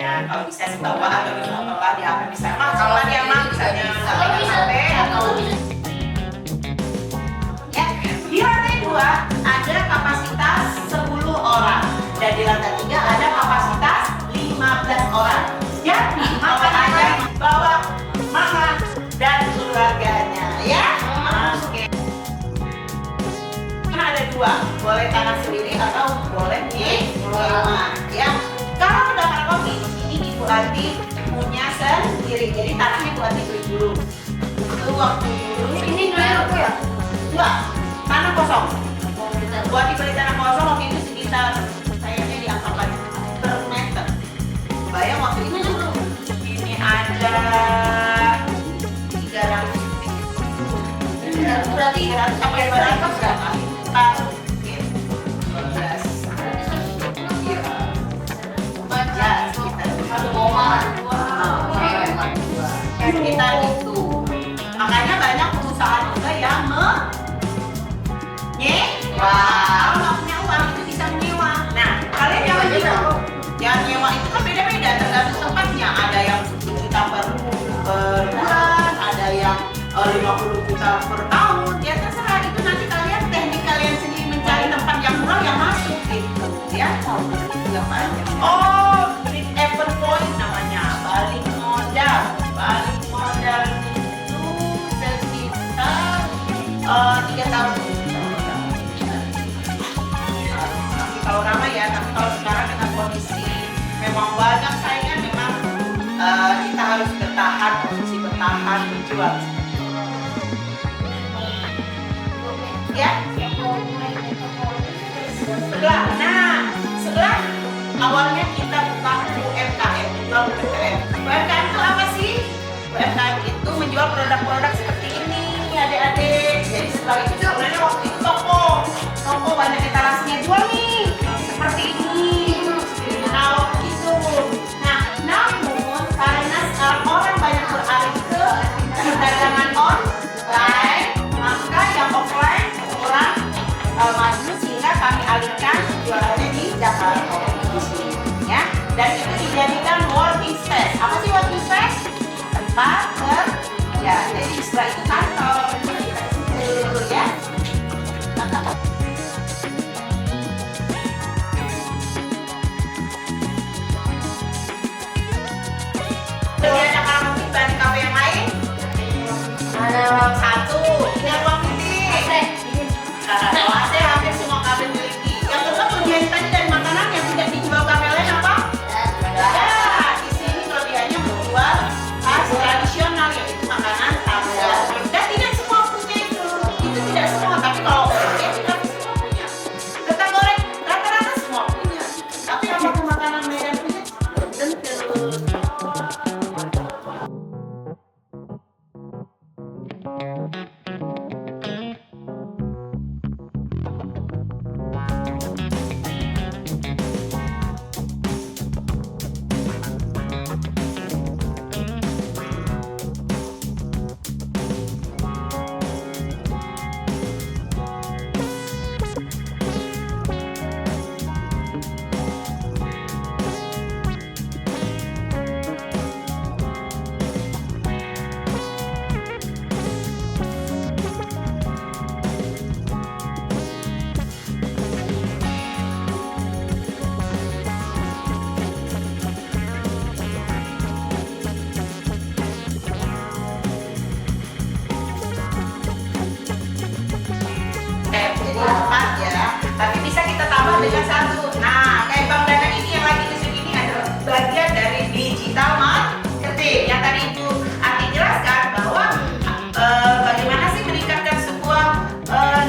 caranya. Kalau bisa sih bawa atau di foto lah di HP bisa. Kalau dia mah misalnya HP atau ya. Di lantai 2 ada kapasitas 10 orang dan di lantai 3 ada kapasitas 15 orang. Jadi kalau ada bawa mama dan keluarganya ya. Oke. Ada 2, boleh tanah sendiri atau boleh disewa ya. Kalau udah karena kopi ini Ibu Ati punya sendiri, jadi tanahnya Ibu Ati beli dulu. Itu waktu dulu Ini dulu ya? 2 tanah kosong. Bu Ati beli tanah kosong waktu itu sekitar kayaknya di angka 4 per meter. Bayang waktu itu dulu ini ada 300 berarti 300 sampai 200 berapa? 4 sekitar itu. Makanya banyak perusahaan juga yang menyewa. Kalau nggak punya uang itu bisa menyewa. Nah, kalian jangan nyewa. Yang nyewa itu kan beda-beda tergantung tempatnya. Ada yang 10 juta per bulan, ada yang 50 juta per tahun. Ya terserah, itu nanti kalian teknik kalian sendiri mencari tempat yang murah yang masuk gitu ya. Juga banyak. Oh, Green Apple Point namanya. Balik modal itu sekitar 3 tahun. Tapi kalau ramai ya, tapi kalau sekarang dengan kondisi memang banyak saingan, memang kita harus bertahan, posisi bertahan, berjuang. Ya. Setelah awalnya kita buka UMKM, menjual UMKM. UMKM itu apa sih? UMKM itu menjual produk-produk seperti ini, adik-adik. Jadi setelah itu sebenarnya waktu itu toko banyak etalasinya jual nih, seperti ini. Nah, itu. Nah, namun karena sekarang orang banyak beralih ke perdagangan online, maka yang offline kurang maju, sehingga kami alihkan jualannya di Jakarta di sini ya. Dan itu dijadikan working space. Apa sih working space? Tempat kerja. Jadi istilah itu kantor itu ya. Kemudian yang orang mungkin di kafe yang lain ada ruang 1, ini ruang meeting. Kalau AC hampir semua kafe miliki. Yang kedua kelebihan tadi dari makanan yang tidak dijual kafe lain apa? Ya, di sini kelebihannya menjual khas tradisional, yaitu makanan Padang. Dan tidak semua punya itu tidak semua. Tapi kalau punya tidak semua punya. Kentang goreng rata-rata semua punya. Tapi apakah makanan Medan punya? Belum tentu. Tapi bisa kita tambah dengan 1. Nah, kayak Bang Dana ini yang lagi tusuk ini adalah bagian dari digital marketing. Yang tadi Ibu Ati jelaskan bahwa bagaimana sih meningkatkan sebuah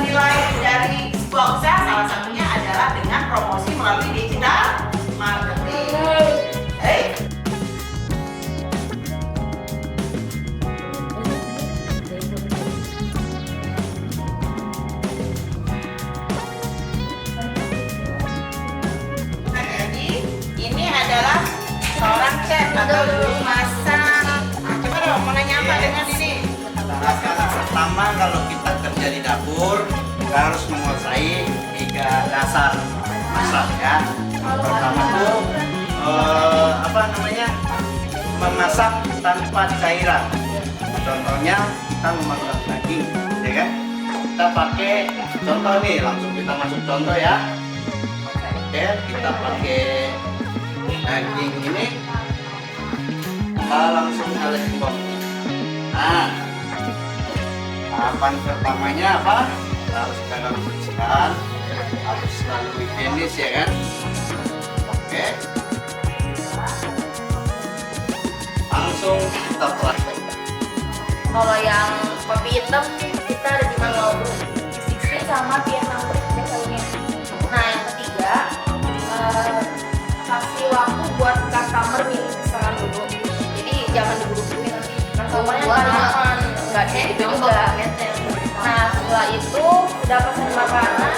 nilai dari sebuah usaha, salah satunya adalah dengan promosi melalui digital marketing. Seorang chef atau juru masak. Coba dong, mau nanya apa dengan ini? Pertama, kalau kita kerja di dapur, kita harus menguasai 3 dasar masak ya. Pertama tuh apa namanya? memasak tanpa cairan. Contohnya kita memasak daging, ya kan? Kita pakai contoh nih, langsung kita masuk contoh ya. Oke, kita pakai daging ini, kita langsung halusin bawang. Nah, tahapan pertamanya apa? Kita harus garam bersihkan, harus selalu finish ya kan? Oke, langsung kita praktek. Kalau yang kopi hitam kita ada di manual brew, sama Vietnam biasanya. Nah yang ketiga kasih waktu buat customer milih pesanan dulu. Jadi jangan diburu-buru nanti. Customernya kan nggak kayak gitu juga. Nah setelah itu udah pesan makanan,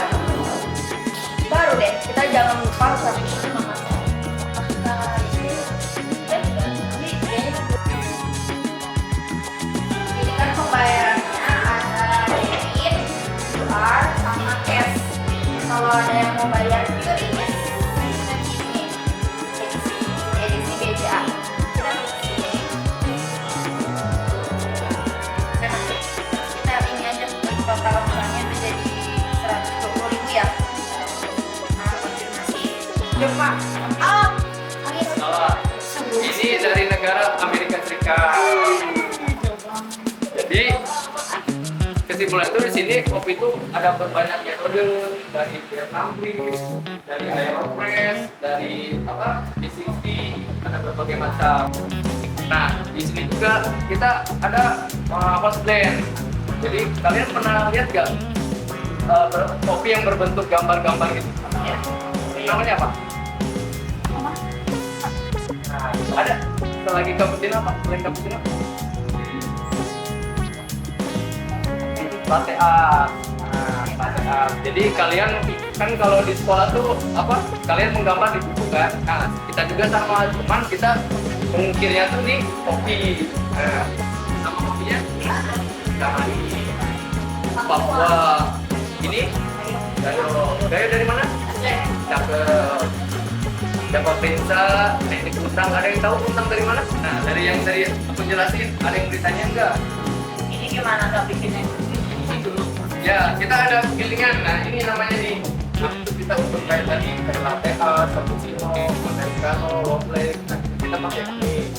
baru deh kita jangan lupa harus habisin makanan. Ini kan pembayarannya ada debit, QR, sama cash. Kalau ada yang mau bayar QRIS, ini edisi BCA. Kita ini aja total anggarannya menjadi 120.000 ya. Nah, konfirmasi. Jepang. Salah. Ini dari negara Amerika Serikat. Jadi kesimpulan itu di sini kopi itu ada berbanyak metode, dari Vietnam Breeze, dari Aeropress, dari apa BCT, ada berbagai macam. Nah di sini juga kita ada house blend. Jadi kalian pernah lihat gak kopi yang berbentuk gambar-gambar gitu? Namanya apa? Nah, ada. Lagi cappuccino apa? Selain cappuccino? Latte art. Nah, latte art. Jadi kalian kan kalau di sekolah tuh apa? Kalian menggambar di buku kan? Nah, kita juga sama, cuman kita mengukirnya tuh di kopi. Nah, sama kopinya sama di Papua. Ini dari mana? Cakep. Dapat pizza, teknik kentang, ada yang tahu kentang dari mana? Nah, dari yang tadi aku jelasin, ada yang ditanya enggak? Ini gimana Kak bikinnya? Itu. Ya, kita ada gilingan. Nah, ini namanya nih. Nah, itu kita untuk kayak tadi, kayak latte art, cappuccino, americano, low black. Nah, kita pakai ini.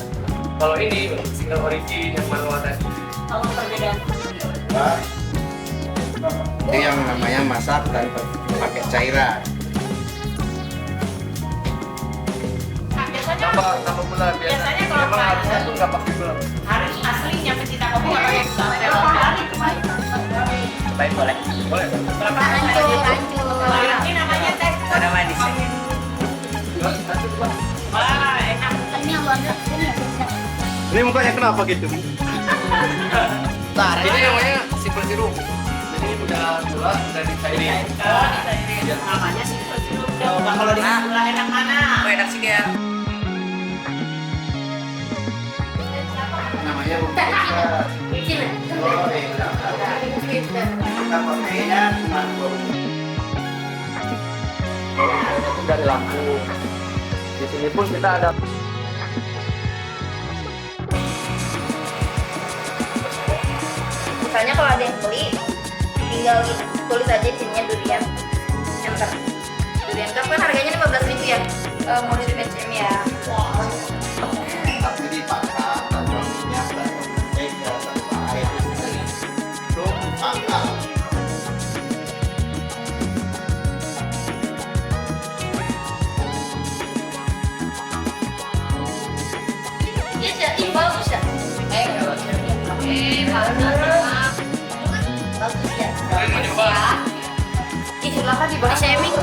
Kalau ini single origin yang manual tadi. Kalau perbedaan Itu yang namanya masak tanpa pakai cairan. Tambah gula Biasanya kalau memang pakai- harusnya tuh nggak pakai gula. harus aslinya pecinta kopi nggak pakai gula. Baik, boleh. Boleh. Kalau ini namanya teh. Ada manis. Wah enak. Ini mukanya kenapa gitu? Ini namanya simple sirup. Jadi udah gula, udah dicairin. Namanya sih coba kalau di sebelah enak mana? Enak sih kayak. Namanya rumput. Oh, enak. Kita pakainya cuma Dari Lampung. Di sini pun kita ada Misalnya kalau ada yang beli, tinggal tulis aja di sininya durian, enter. Durian cup kan harganya 15.000 ya, model BCM ya. tapi dipangkas tanpa minyak tanpa mentega tanpa air itu pangkas. Iya, jadi bagus ya. Bagus ya. kalian mau coba. Ih, silakan di bawah shaming.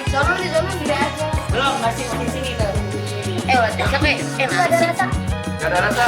Di zona tidak aja. Belum masih di sini tuh. Udah cocok ya. Enak ada rasa. Gak ada rasa.